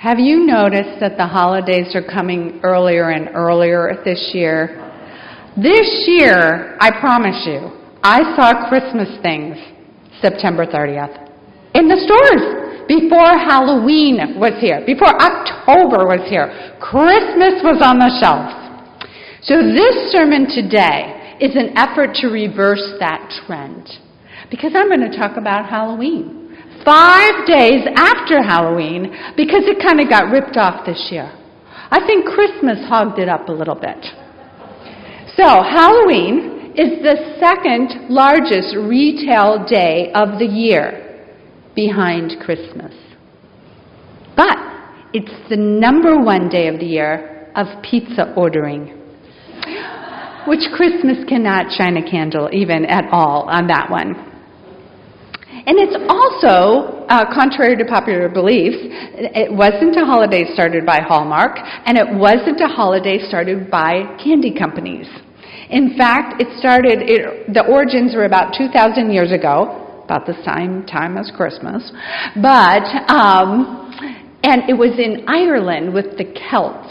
Have you noticed that the holidays are coming earlier and earlier this year? This year, I promise you, I saw Christmas things September 30th in the stores before Halloween was here, before October was here. Christmas was on the shelves. So this sermon today is an effort to reverse that trend, because I'm going to talk about Halloween. 5 days after Halloween, because it kind of got ripped off this year. I think Christmas hogged it up a little bit. So Halloween is the second largest retail day of the year behind Christmas. But it's the number one day of the year of pizza ordering, which Christmas cannot shine a candle even at all on that one. And it's also, contrary to popular beliefs, it wasn't a holiday started by Hallmark, and it wasn't a holiday started by candy companies. In fact, the origins were about 2,000 years ago, about the same time as Christmas, and it was in Ireland with the Celts.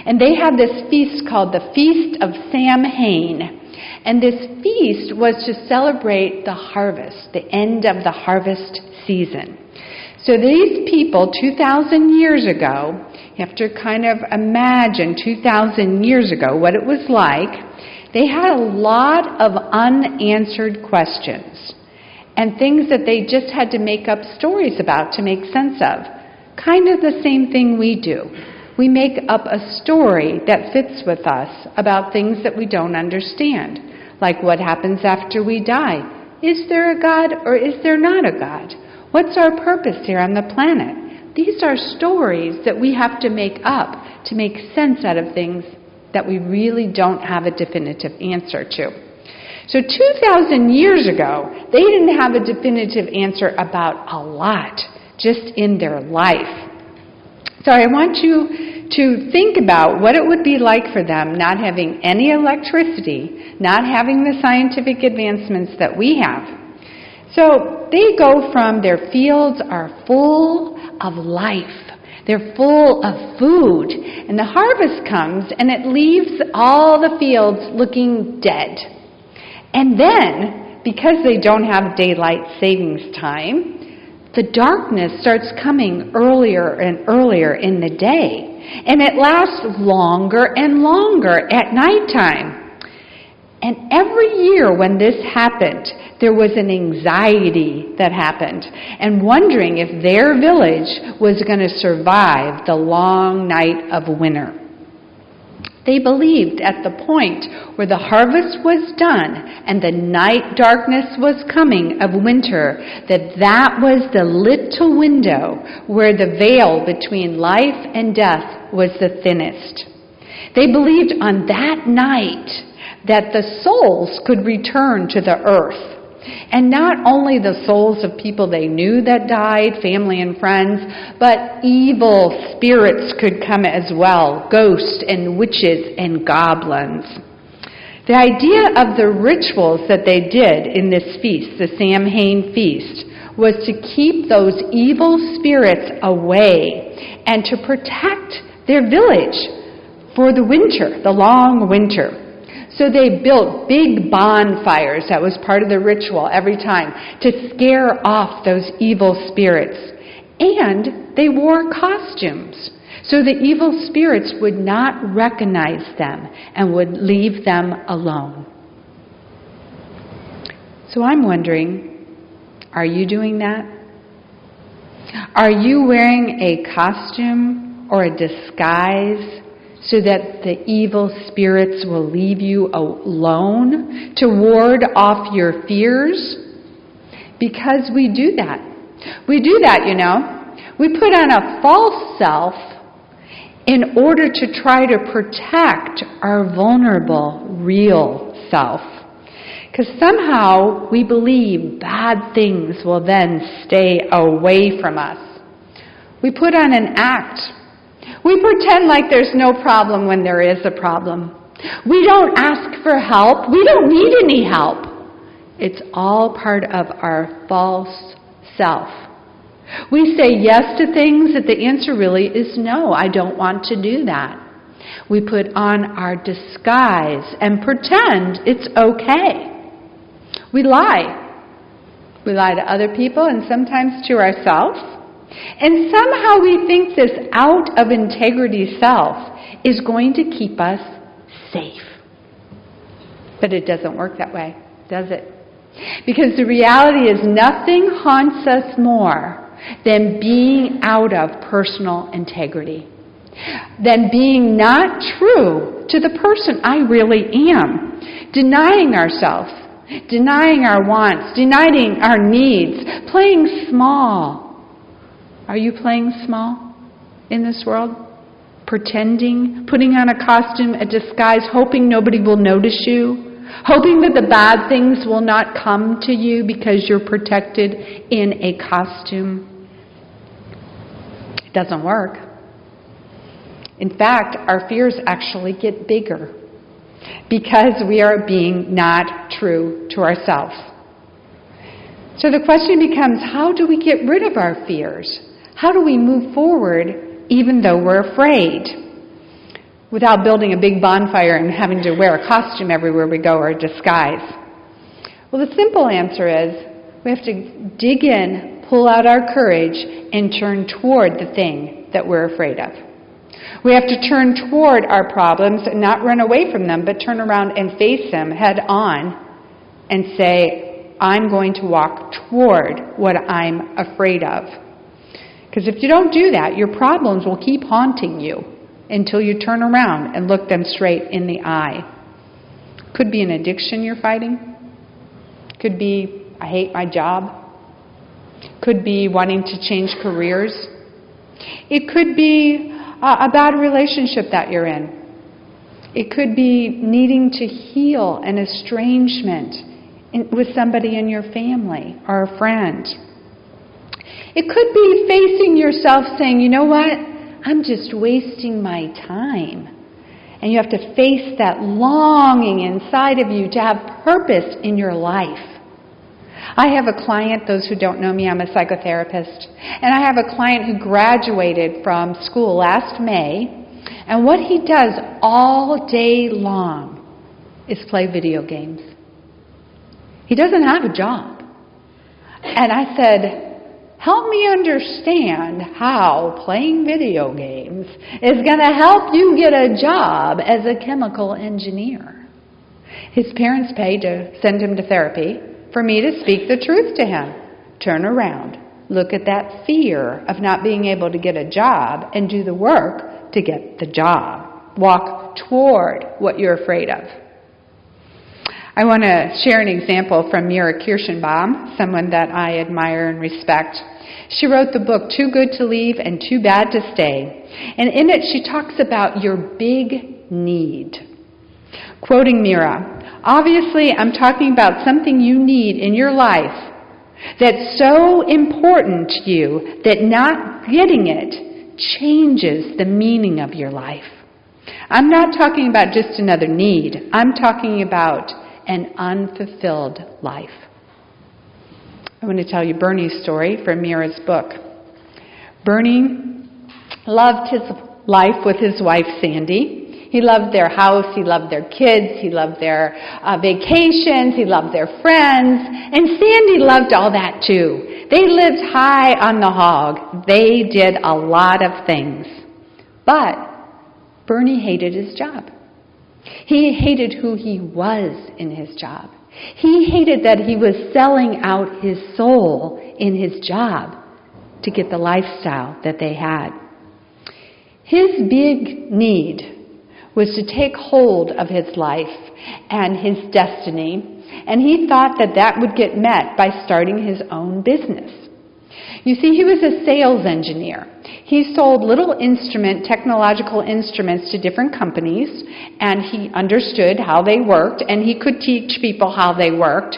And they had this feast called the Feast of Samhain. And this feast was to celebrate the harvest, the end of the harvest season. So these people, 2,000 years ago, you have to kind of imagine 2,000 years ago what it was like. They had a lot of unanswered questions and things that they just had to make up stories about to make sense of. Kind of the same thing we do. We make up a story that fits with us about things that we don't understand. Like what happens after we die. Is there a God or is there not a God? What's our purpose here on the planet? These are stories that we have to make up to make sense out of things that we really don't have a definitive answer to. So 2,000 years ago, they didn't have a definitive answer about a lot, just in their life. So I want you to think about what it would be like for them not having any electricity, not having the scientific advancements that we have. So they go from their fields are full of life. They're full of food. And the harvest comes and it leaves all the fields looking dead. And then, because they don't have daylight savings time, the darkness starts coming earlier and earlier in the day. And it lasts longer and longer at nighttime. And every year when this happened, there was an anxiety that happened, and wondering if their village was going to survive the long night of winter. They believed at the point where the harvest was done and the night darkness was coming of winter, that was the little window where the veil between life and death was the thinnest. They believed on that night that the souls could return to the earth. And not only the souls of people they knew that died, family and friends, but evil spirits could come as well, ghosts and witches and goblins. The idea of the rituals that they did in this feast, the Samhain feast, was to keep those evil spirits away and to protect their village for the winter, the long winter. So they built big bonfires, that was part of the ritual every time, to scare off those evil spirits. And they wore costumes, so the evil spirits would not recognize them and would leave them alone. So I'm wondering, are you doing that? Are you wearing a costume or a disguise so that the evil spirits will leave you alone to ward off your fears? Because we do that. We do that, you know. We put on a false self in order to try to protect our vulnerable, real self. Because somehow we believe bad things will then stay away from us. We put on an act. We pretend like there's no problem when there is a problem. We don't ask for help. We don't need any help. It's all part of our false self. We say yes to things that the answer really is no, I don't want to do that. We put on our disguise and pretend it's okay. We lie. We lie to other people and sometimes to ourselves. And somehow we think this out of integrity self is going to keep us safe. But it doesn't work that way, does it? Because the reality is nothing haunts us more than being out of personal integrity, than being not true to the person I really am, denying ourselves, denying our wants, denying our needs, playing small. Are you playing small in this world? Pretending, putting on a costume, a disguise, hoping nobody will notice you? Hoping that the bad things will not come to you because you're protected in a costume. It doesn't work. In fact, our fears actually get bigger because we are being not true to ourselves. So the question becomes, how do we get rid of our fears? How do we move forward even though we're afraid? Without building a big bonfire and having to wear a costume everywhere we go or a disguise? Well, the simple answer is we have to dig in, pull out our courage, and turn toward the thing that we're afraid of. We have to turn toward our problems and not run away from them, but turn around and face them head on and say, I'm going to walk toward what I'm afraid of. Because if you don't do that, your problems will keep haunting you until you turn around and look them straight in the eye. Could be an addiction you're fighting. Could be, I hate my job. Could be wanting to change careers. It could be a bad relationship that you're in. It could be needing to heal an estrangement with somebody in your family or a friend. It could be facing yourself saying, you know what? I'm just wasting my time. And you have to face that longing inside of you to have purpose in your life. I have a client, those who don't know me, I'm a psychotherapist, and I have a client who graduated from school last May, and what he does all day long is play video games. He doesn't have a job. And I said, help me understand how playing video games is going to help you get a job as a chemical engineer. His parents pay to send him to therapy for me to speak the truth to him. Turn around. Look at that fear of not being able to get a job and do the work to get the job. Walk toward what you're afraid of. I want to share an example from Mira Kirschenbaum, someone that I admire and respect. She wrote the book Too Good to Leave and Too Bad to Stay. And in it she talks about your big need. Quoting Mira, obviously I'm talking about something you need in your life that's so important to you that not getting it changes the meaning of your life. I'm not talking about just another need. I'm talking about an unfulfilled life. I want to tell you Bernie's story from Mira's book. Bernie loved his life with his wife Sandy. He loved their house, he loved their kids, he loved their vacations, he loved their friends, and Sandy loved all that too. They lived high on the hog. They did a lot of things. But Bernie hated his job. He hated who he was in his job. He hated that he was selling out his soul in his job to get the lifestyle that they had. His big need was to take hold of his life and his destiny, and he thought that that would get met by starting his own business. You see, he was a sales engineer. He sold little technological instruments to different companies, and he understood how they worked, and he could teach people how they worked.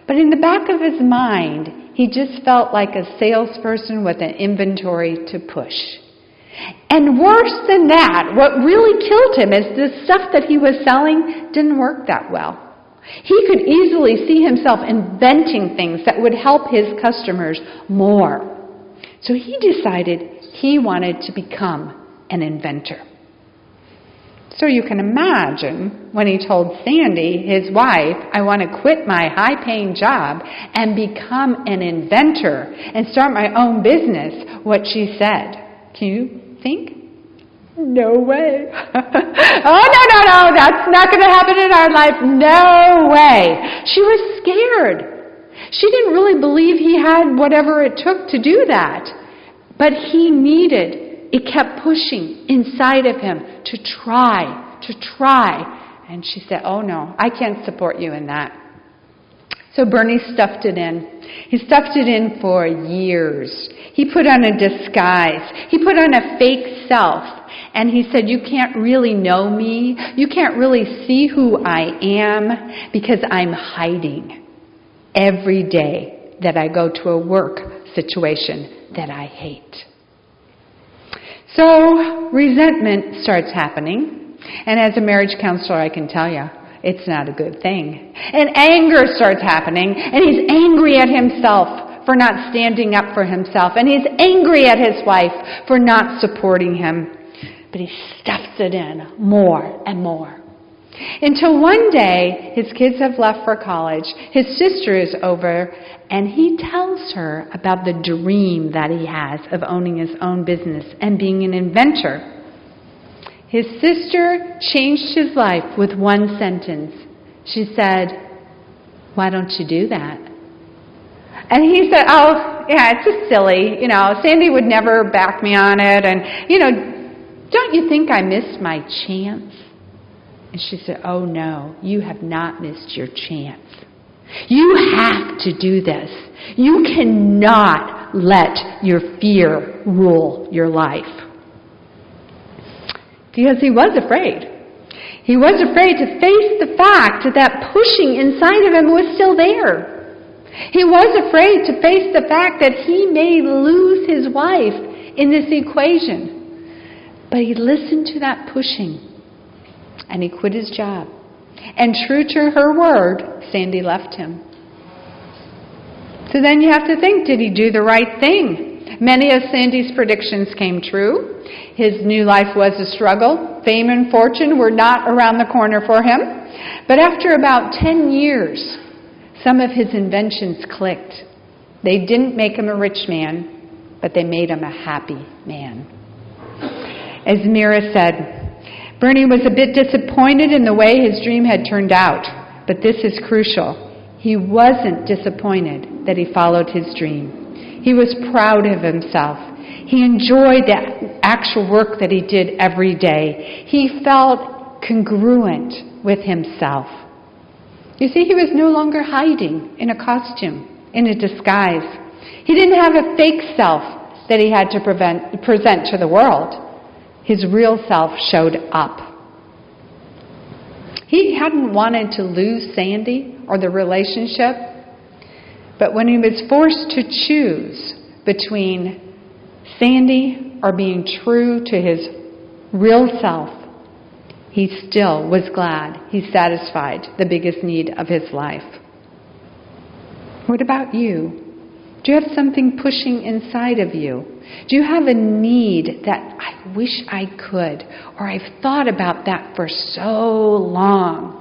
But in the back of his mind, he just felt like a salesperson with an inventory to push. And worse than that, what really killed him is the stuff that he was selling didn't work that well. He could easily see himself inventing things that would help his customers more. So he decided he wanted to become an inventor. So you can imagine when he told Sandy, his wife, I want to quit my high-paying job and become an inventor and start my own business, what she said. Can you think? No way. Oh, no, that's not going to happen in our life. No way. She was scared. She didn't really believe he had whatever it took to do that. But it kept pushing inside of him to try. And she said, oh no, I can't support you in that. So Bernie stuffed it in. He stuffed it in for years. He put on a disguise. He put on a fake self. And he said, you can't really know me. You can't really see who I am because I'm hiding every day that I go to a work situation that I hate. So resentment starts happening. And as a marriage counselor, I can tell you, it's not a good thing. And anger starts happening. And he's angry at himself for not standing up for himself. And he's angry at his wife for not supporting him. But he stuffs it in more and more. Until one day, his kids have left for college, his sister is over, and he tells her about the dream that he has of owning his own business and being an inventor. His sister changed his life with one sentence. She said, why don't you do that? And he said, oh, yeah, it's just silly. Sandy would never back me on it. And, don't you think I missed my chance? And she said, oh no, you have not missed your chance. You have to do this. You cannot let your fear rule your life. Because he was afraid. He was afraid to face the fact that pushing inside of him was still there. He was afraid to face the fact that he may lose his wife in this equation. But he listened to that pushing, and he quit his job. And true to her word, Sandy left him. So then you have to think, did he do the right thing? Many of Sandy's predictions came true. His new life was a struggle. Fame and fortune were not around the corner for him. But after about 10 years, some of his inventions clicked. They didn't make him a rich man, but they made him a happy man. As Mira said, Bernie was a bit disappointed in the way his dream had turned out, but this is crucial. He wasn't disappointed that he followed his dream. He was proud of himself. He enjoyed the actual work that he did every day. He felt congruent with himself. You see, he was no longer hiding in a costume, in a disguise. He didn't have a fake self that he had to present to the world. His real self showed up. He hadn't wanted to lose Sandy or the relationship, but when he was forced to choose between Sandy or being true to his real self, he still was glad he satisfied the biggest need of his life. What about you? Do you have something pushing inside of you? Do you have a need that I wish I could, or I've thought about that for so long?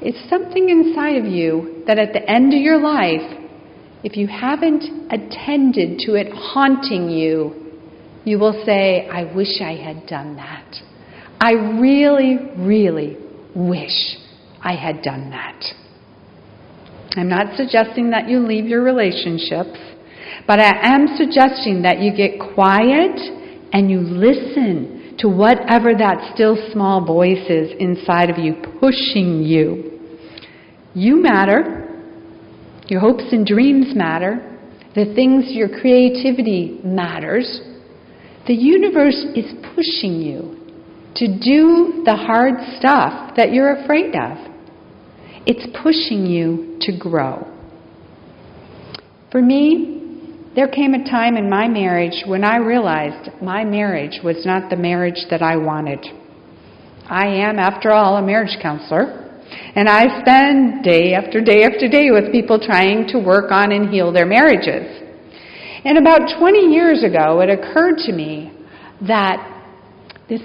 It's something inside of you that at the end of your life, if you haven't attended to it haunting you, you will say, I wish I had done that. I really, really wish I had done that. I'm not suggesting that you leave your relationships, but I am suggesting that you get quiet and you listen to whatever that still small voice is inside of you pushing you. You matter. Your hopes and dreams matter. The things, your creativity matters. The universe is pushing you to do the hard stuff that you're afraid of. It's pushing you to grow. For me, there came a time in my marriage when I realized my marriage was not the marriage that I wanted. I am, after all, a marriage counselor, and I spend day after day after day with people trying to work on and heal their marriages. And about 20 years ago, it occurred to me that this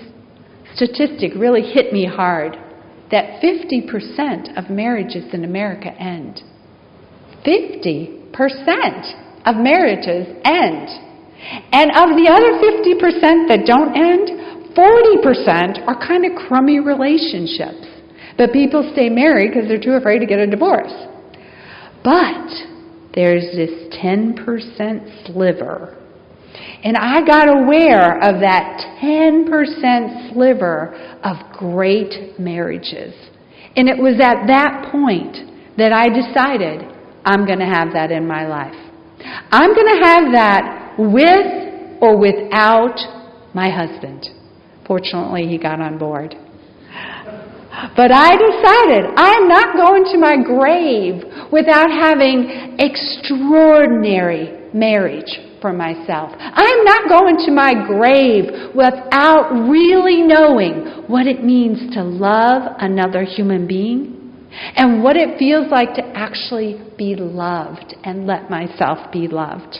statistic really hit me hard, that 50% of marriages in America end. 50% of marriages end. And of the other 50% that don't end, 40% are kind of crummy relationships. But people stay married because they're too afraid to get a divorce. But there's this 10% sliver. And I got aware of that 10% sliver of great marriages. And it was at that point that I decided I'm going to have that in my life. I'm going to have that with or without my husband. Fortunately, he got on board. But I decided I'm not going to my grave without having extraordinary marriage for myself. I'm not going to my grave without really knowing what it means to love another human being and what it feels like to actually be loved and let myself be loved.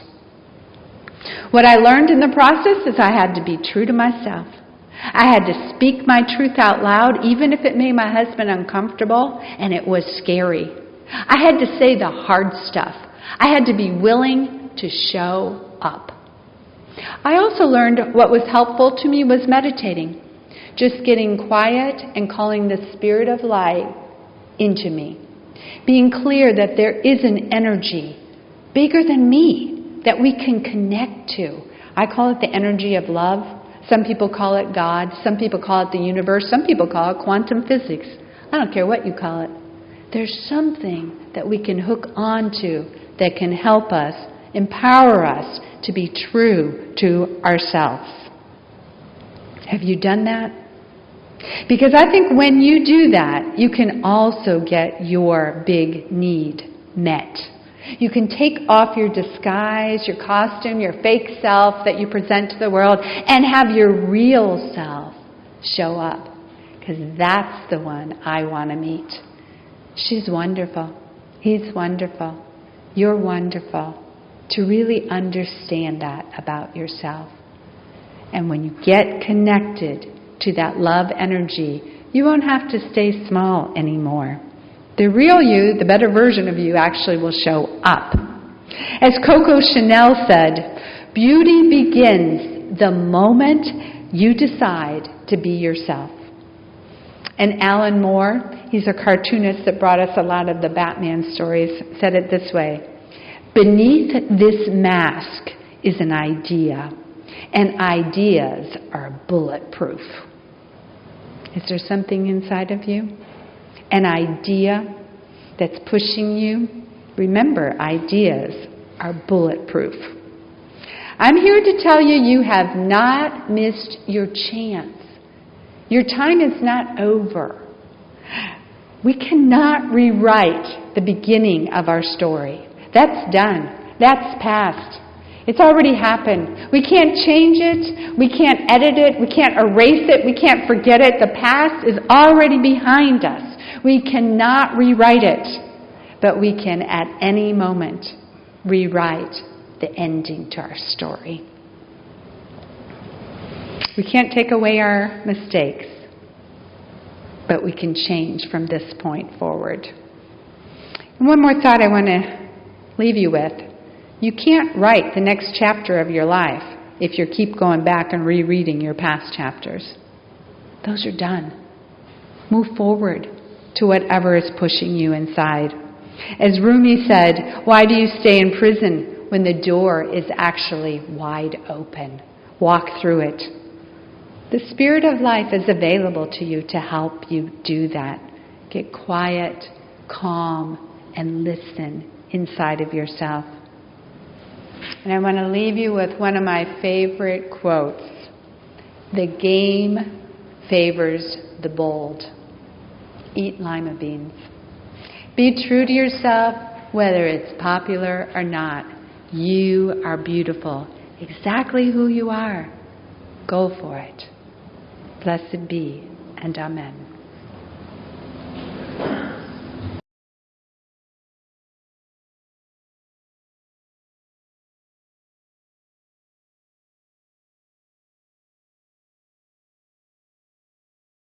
What I learned in the process is I had to be true to myself. I had to speak my truth out loud, even if it made my husband uncomfortable and it was scary. I had to say the hard stuff. I had to be willing to show up. I also learned what was helpful to me was meditating. Just getting quiet and calling the spirit of light into me. Being clear that there is an energy bigger than me that we can connect to. I call it the energy of love. Some people call it God. Some people call it the universe. Some people call it quantum physics. I don't care what you call it. There's something that we can hook onto that can help us, empower us to be true to ourselves. Have you done that? Because I think when you do that, you can also get your big need met. You can take off your disguise, your costume, your fake self that you present to the world and have your real self show up. Because that's the one I want to meet. She's wonderful. He's wonderful. You're wonderful. To really understand that about yourself. And when you get connected to that love energy, you won't have to stay small anymore. The real you, the better version of you, actually will show up. As Coco Chanel said, beauty begins the moment you decide to be yourself. And Alan Moore, he's a cartoonist that brought us a lot of the Batman stories, said it this way: beneath this mask is an idea, and ideas are bulletproof. Is there something inside of you? An idea that's pushing you? Remember, ideas are bulletproof. I'm here to tell you, you have not missed your chance. Your time is not over. We cannot rewrite the beginning of our story. That's done. That's past. It's already happened. We can't change it. We can't edit it. We can't erase it. We can't forget it. The past is already behind us. We cannot rewrite it. But we can, at any moment, rewrite the ending to our story. We can't take away our mistakes, but we can change from this point forward. And one more thought I want to leave you with. You can't write the next chapter of your life if you keep going back and rereading your past chapters. Those are done. Move forward to whatever is pushing you inside. As Rumi said, why do you stay in prison when the door is actually wide open? Walk through it. The Spirit of life is available to you to help you do that. Get quiet, calm, and listen inside of yourself. And I want to leave you with one of my favorite quotes. The game favors the bold. Eat lima beans. Be true to yourself, whether it's popular or not. You are beautiful, exactly who you are. Go for it. Blessed be, and amen.